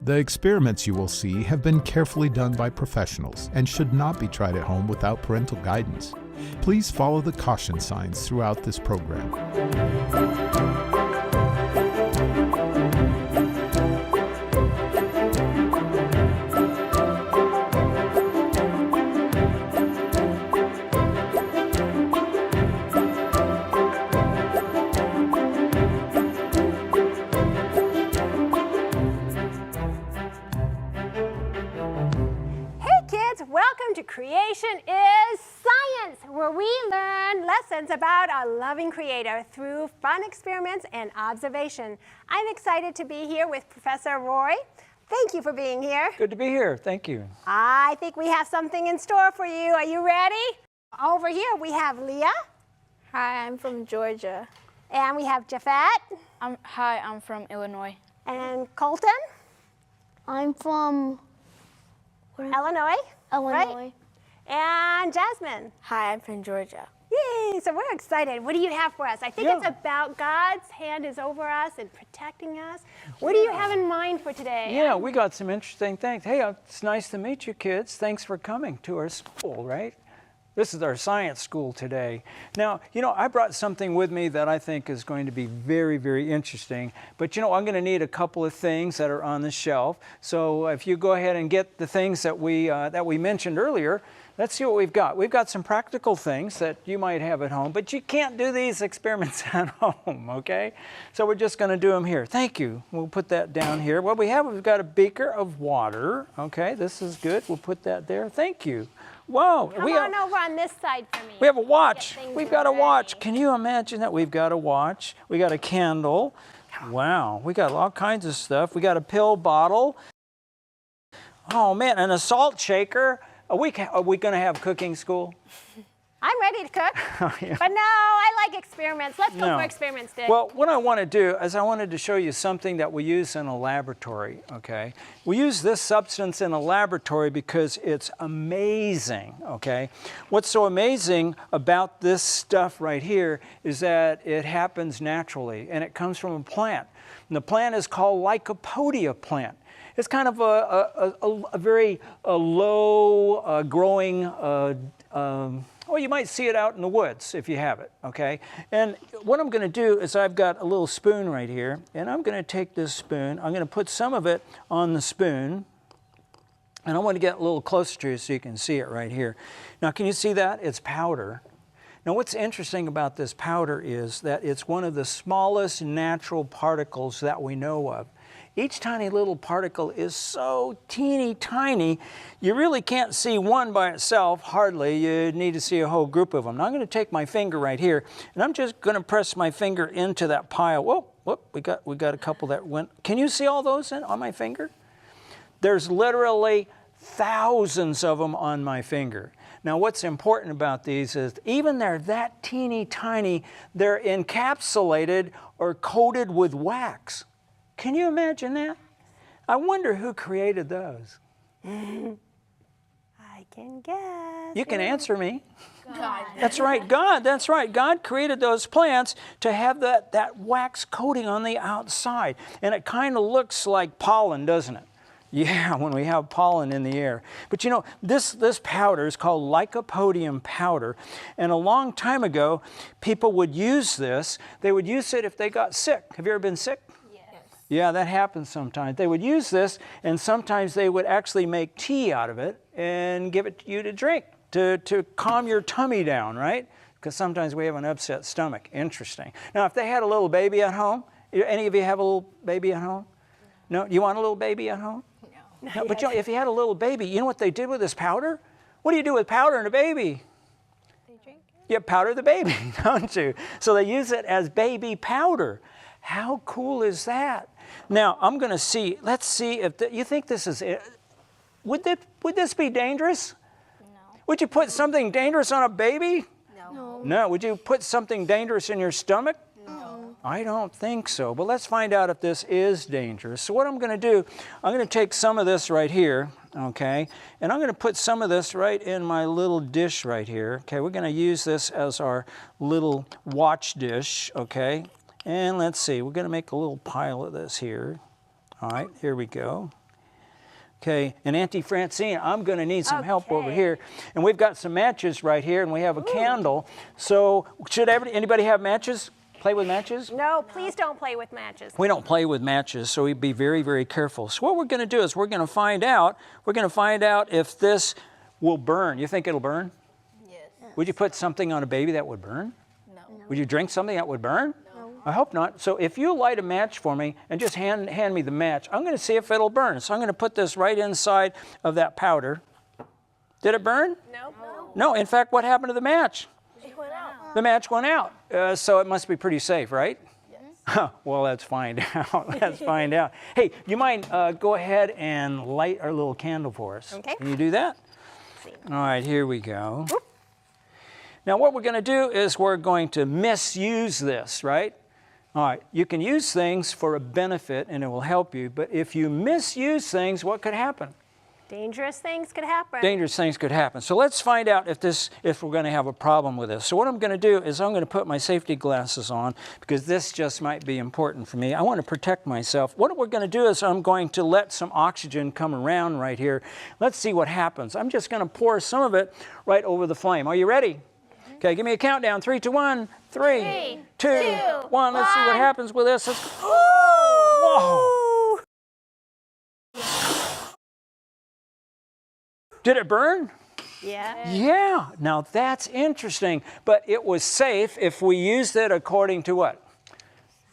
The experiments you will see have been carefully done by professionals and should not be tried at home without parental guidance. Please follow the caution signs throughout this program. Creation is Science, where we learn lessons about our loving Creator through fun experiments and observation. I'm excited to be here with Professor Roy. Thank you for being here. Good to be here. Thank you. I think we have something in store for you. Are you ready? Over here we have Leah. Hi, I'm from Georgia. And we have Jafet. Hi, I'm from Illinois. And Colton. I'm from Illinois. Illinois. Right? And Jasmine. Hi, I'm from Georgia. Yay, so we're excited. What do you have for us? I think it's about God's hand is over us and protecting us. What do you have in mind for today? Yeah, we got some interesting things. Hey, it's nice to meet you kids. Thanks for coming to our school, right? This is our science school today. Now, I brought something with me that I think is going to be very, very interesting. But, I'm going to need a couple of things that are on the shelf. So if you go ahead and get the things that we mentioned earlier, let's see what we've got. We've got some practical things that you might have at home, but you can't do these experiments at home, okay? So we're just going to do them here. Thank you. We'll put that down here. What we've got a beaker of water, okay? This is good. We'll put that there. Thank you. Whoa. Come on over on this side for me. We have a watch. We've got a watch. Can you imagine that? We've got a watch. We got a candle. Wow. We got all kinds of stuff. We got a pill bottle. Oh, man. And a salt shaker. Are we going to have cooking school? I'm ready to cook. Oh, yeah. But no, I like experiments. Let's go for experiments, Dick. Well, what I want to do is I wanted to show you something that we use in a laboratory, okay? We use this substance in a laboratory because it's amazing, okay? What's so amazing about this stuff right here is that it happens naturally, and it comes from a plant. And the plant is called Lycopodium plant. It's kind of a very low growing, well, you might see it out in the woods if you have it, okay? And what I'm going to do is I've got a little spoon right here, and I'm going to take this spoon, I'm going to put some of it on the spoon, and I want to get a little closer to you so you can see it right here. Now, can you see that? It's powder. Now, what's interesting about this powder is that it's one of the smallest natural particles that we know of. Each tiny little particle is so teeny tiny, you really can't see one by itself, hardly. You need to see a whole group of them. Now I'm going to take my finger right here, and I'm just going to press my finger into that pile. Whoa, we got a couple that went. Can you see all those on my finger? There's literally thousands of them on my finger. Now what's important about these is even they're that teeny tiny, they're encapsulated or coated with wax. Can you imagine that? I wonder who created those. I can guess. You can answer me. God. That's right, God. That's right. God created those plants to have that wax coating on the outside. And it kind of looks like pollen, doesn't it? Yeah, when we have pollen in the air. But this powder is called Lycopodium powder. And a long time ago, people would use this. They would use it if they got sick. Have you ever been sick? Yeah, that happens sometimes. They would use this, and sometimes they would actually make tea out of it and give it to you to drink to calm your tummy down, right? Because sometimes we have an upset stomach. Interesting. Now, if they had a little baby at home, any of you have a little baby at home? No? You want a little baby at home? No. But if you had a little baby, you know what they did with this powder? What do you do with powder and a baby? They drink it? You powder the baby, don't you? So they use it as baby powder. How cool is that? Now, I'm going to see, let's see if you think this is it. Would this be dangerous? No. Would you put something dangerous on a baby? No. No. Would you put something dangerous in your stomach? No. I don't think so. But let's find out if this is dangerous. So what I'm going to do, I'm going to take some of this right here, okay? And I'm going to put some of this right in my little dish right here. Okay, we're going to use this as our little watch dish, okay? And let's see, we're going to make a little pile of this here. All right, here we go. Okay, and Auntie Francine, I'm going to need some help over Okay. here. And we've got some matches right here, and we have a candle. So should anybody have matches? Play with matches? No, please don't play with matches. We don't play with matches, so we'd be very, very careful. So what we're going to do is we're going to find out if this will burn. You think it'll burn? Yes. Would you put something on a baby that would burn? No. Would you drink something that would burn? No. I hope not. So if you light a match for me and just hand me the match, I'm going to see if it'll burn. So I'm going to put this right inside of that powder. Did it burn? No. No. In fact, what happened to the match? It went out. The match went out. So it must be pretty safe, right? Yes. Well, let's find out. Let's find out. Hey, you mind go ahead and light our little candle for us? Okay. Can you do that? All right, here we go. Whoop. Now what we're going to do is we're going to misuse this, right? All right, you can use things for a benefit and it will help you, but if you misuse things, what could happen? Dangerous things could happen. Dangerous things could happen. So let's find out if we're going to have a problem with this. So what I'm going to do is I'm going to put my safety glasses on because this just might be important for me. I want to protect myself. What we're going to do is I'm going to let some oxygen come around right here. Let's see what happens. I'm just going to pour some of it right over the flame. Are you ready? Okay, give me a countdown. 3, 2, 1. 3, 2, 1. Let's see what happens with this. Whoa! Did it burn? Yeah. Yeah. Now that's interesting. But it was safe if we used it according to what?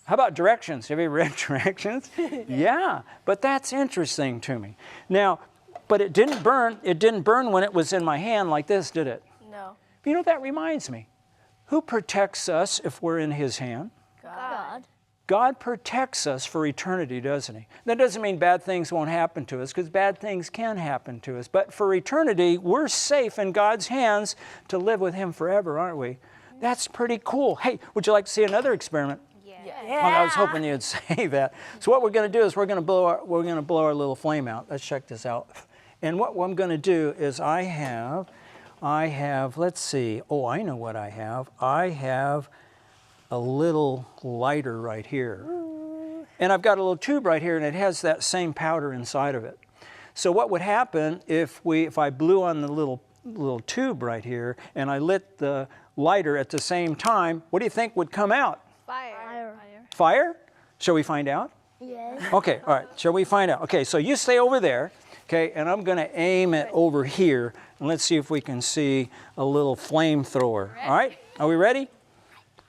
How about directions? Have you read directions? Yeah. But that's interesting to me. Now, but it didn't burn. It didn't burn when it was in my hand like this, did it? No. You know, that reminds me. Who protects us if we're in His hand? God. God protects us for eternity, doesn't He? That doesn't mean bad things won't happen to us, because bad things can happen to us. But for eternity, we're safe in God's hands to live with Him forever, aren't we? That's pretty cool. Hey, would you like to see another experiment? Yeah. Oh, I was hoping you'd say that. So what we're going to do is we're going to blow our little flame out. Let's check this out. And what I'm going to do is I have, let's see. Oh, I know what I have. I have a little lighter right here. And I've got a little tube right here, and it has that same powder inside of it. So what would happen if I blew on the little tube right here and I lit the lighter at the same time, what do you think would come out? Fire. Fire? Shall we find out? Yes. Okay, all right, shall we find out? Okay, so you stay over there, okay, and I'm gonna aim it over here, and let's see if we can see a little flamethrower. All right, are we ready?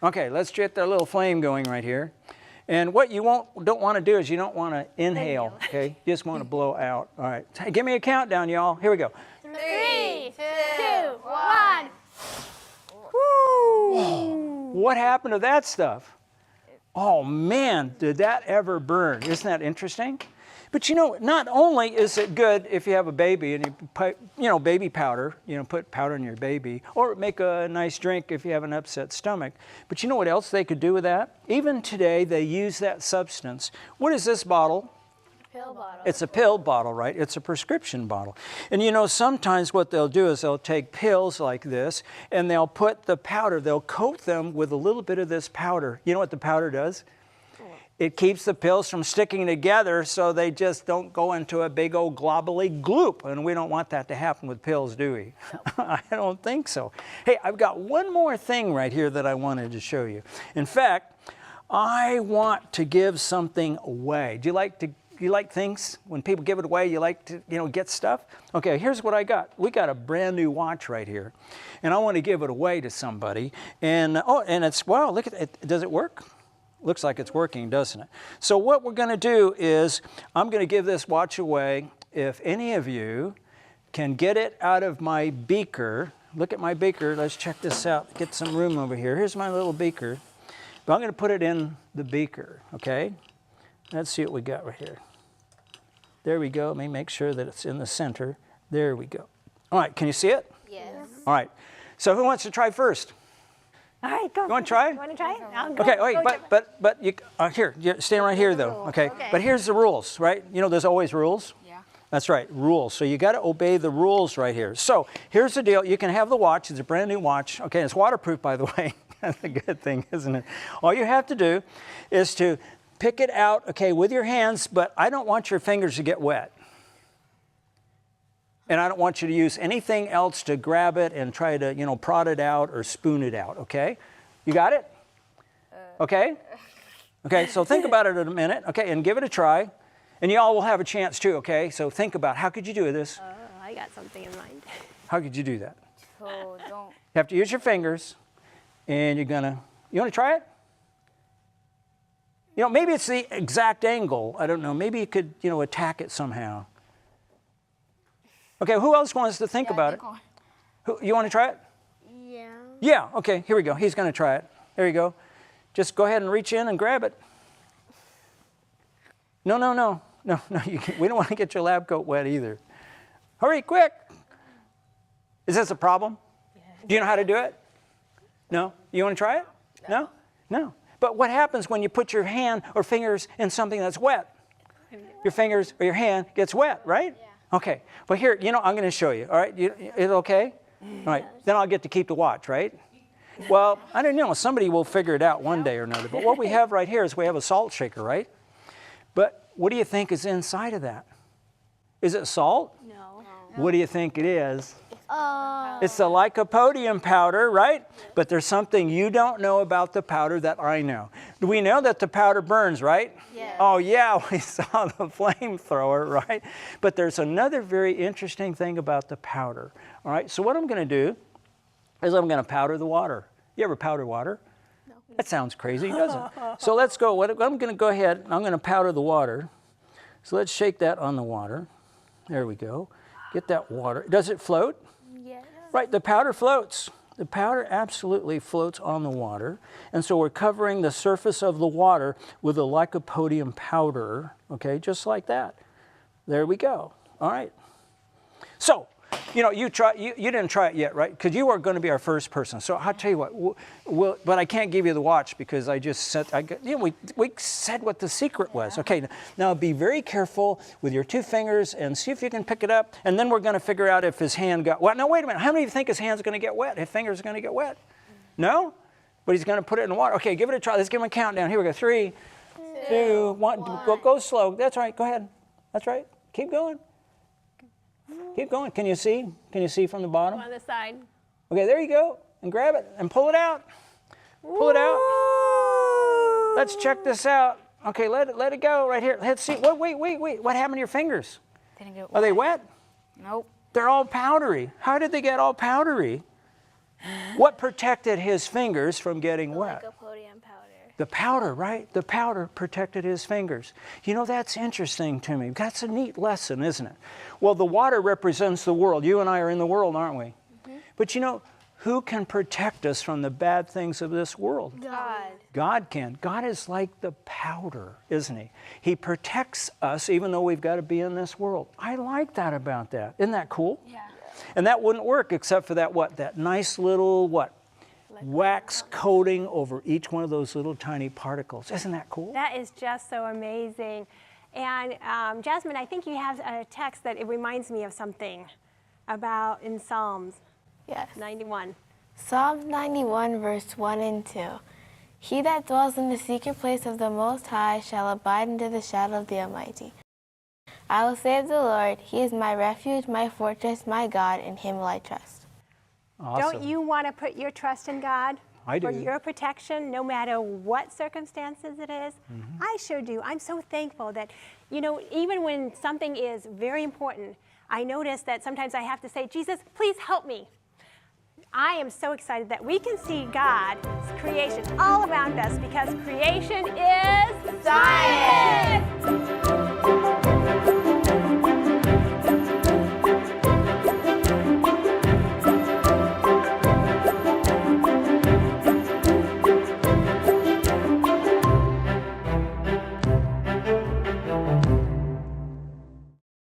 Okay, let's get that little flame going right here. And what you don't want to do is you don't want to inhale, okay? You just want to blow out. All right, hey, give me a countdown, y'all. Here we go. 3, 2, 1. What happened to that stuff? Oh man, did that ever burn? Isn't that interesting? But you know, not only is it good if you have a baby and you put, baby powder, put powder in your baby, or make a nice drink if you have an upset stomach. But you know what else they could do with that? Even today, they use that substance. What is this bottle? Pill bottle. It's a pill bottle, right? It's a prescription bottle. And sometimes what they'll do is they'll take pills like this and they'll put the powder, they'll coat them with a little bit of this powder. You know what the powder does? It keeps the pills from sticking together so they just don't go into a big old globally gloop. And we don't want that to happen with pills, do we? I don't think so. Hey, I've got one more thing right here that I wanted to show you. In fact, I want to give something away. Do you like things? When people give it away, you like to, get stuff? Okay, here's what I got. We got a brand new watch right here. And I want to give it away to somebody. And it's, wow, look at it. Does it work? Looks like it's working, doesn't it? So what we're going to do is I'm going to give this watch away. If any of you can get it out of my beaker, look at my beaker. Let's check this out. Get some room over here. Here's my little beaker. But I'm going to put it in the beaker, okay? Let's see what we got right here. There we go. Let me make sure that it's in the center. There we go. All right, can you see it? Yes. All right. So who wants to try first? All right, go. You want to try? You want to try it? I'll go. Okay, wait, but you here, you stand right here though. Okay. But here's the rules, right? There's always rules. Yeah. That's right, rules. So you got to obey the rules right here. So here's the deal. You can have the watch. It's a brand new watch. Okay, it's waterproof, by the way. That's a good thing, isn't it? All you have to do is to pick it out, okay, with your hands, but I don't want your fingers to get wet. And I don't want you to use anything else to grab it and try to, you know, prod it out or spoon it out, okay? You got it? Okay? Okay, so think about it in a minute, okay, and give it a try. And y'all will have a chance too, okay? So think about, how could you do this? I got something in mind. How could you do that? So don't. You have to use your fingers, and you want to try it? You know, maybe it's the exact angle. I don't know. Maybe you could, you know, attack it somehow. Okay, who else wants to think about it? You want to try it? Yeah. Yeah, okay, here we go. He's going to try it. There you go. Just go ahead and reach in and grab it. No, we don't want to get your lab coat wet either. Hurry, quick. Is this a problem? Yeah. Do you know how to do it? No? You want to try it? No? No. But what happens when you put your hand or fingers in something that's wet? Your fingers or your hand gets wet, right? Yeah. Okay. Well, here, you know, I'm going to show you. All right? Is it okay? All right. Then I'll get to keep the watch, right? Well, I don't know. Somebody will figure it out one day or another. But what we have right here is we have a salt shaker, right? But what do you think is inside of that? Is it salt? No. What do you think it is? It's the lycopodium powder, right? But there's something you don't know about the powder that I know. We know that the powder burns, right? Yeah. Oh yeah, we saw the flamethrower, right? But there's another very interesting thing about the powder. All right, so what I'm going to do is I'm going to powder the water. You ever powder water? No. That sounds crazy, doesn't it? So let's go. I'm going to go ahead, I'm going to powder the water. So let's shake that on the water. There we go. Get that water. Does it float? Yes. Right, the powder floats. The powder absolutely floats on the water. And so we're covering the surface of the water with a lycopodium powder, okay, just like that. There we go. All right. So, you know, you didn't try it yet, right? Because you are going to be our first person. So I'll tell you what, but I can't give you the watch because I just said, we said what the secret was. Okay, now be very careful with your two fingers and see if you can pick it up. And then we're going to figure out if his hand got wet. Now, wait a minute. How many of you think his hand's going to get wet? His finger's going to get wet? No? But he's going to put it in the water. Okay, give it a try. Let's give him a countdown. Here we go. 3, 2, 1. Go slow. That's right. Go ahead. That's right. Keep going. Keep going. Can you see? Can you see from the bottom? On the side. Okay, there you go. And grab it and pull it out. Pull it out. Let's check this out. Okay, let it go right here. Let's see. Wait. What happened to your fingers? They didn't get wet. Are they wet? Nope. They're all powdery. How did they get all powdery? What protected his fingers from getting wet? Lycopodium powder. The powder, right? The powder protected his fingers. You know, that's interesting to me. That's a neat lesson, isn't it? Well, the water represents the world. You and I are in the world, aren't we? Mm-hmm. But you know, who can protect us from the bad things of this world? God. God can. God is like the powder, isn't he? He protects us even though we've got to be in this world. I like that about that. Isn't that cool? Yeah. And that wouldn't work except for that what? That nice little what? Wax coating over each one of those little tiny particles. Isn't that cool? That is just so amazing. And Jasmine, I think you have a text that it reminds me of something about in Psalms Yes. 91. Psalm 91, verse 1 and 2. He that dwells in the secret place of the Most High shall abide under the shadow of the Almighty. I will say of the Lord, He is my refuge, my fortress, my God, in Him will I trust. Awesome. Don't you want to put your trust in God? I do. For your protection, no matter what circumstances it is? Mm-hmm. I sure do. I'm so thankful that, you know, even when something is very important, I notice that sometimes I have to say, Jesus, please help me. I am so excited that we can see God's creation all around us because creation is science!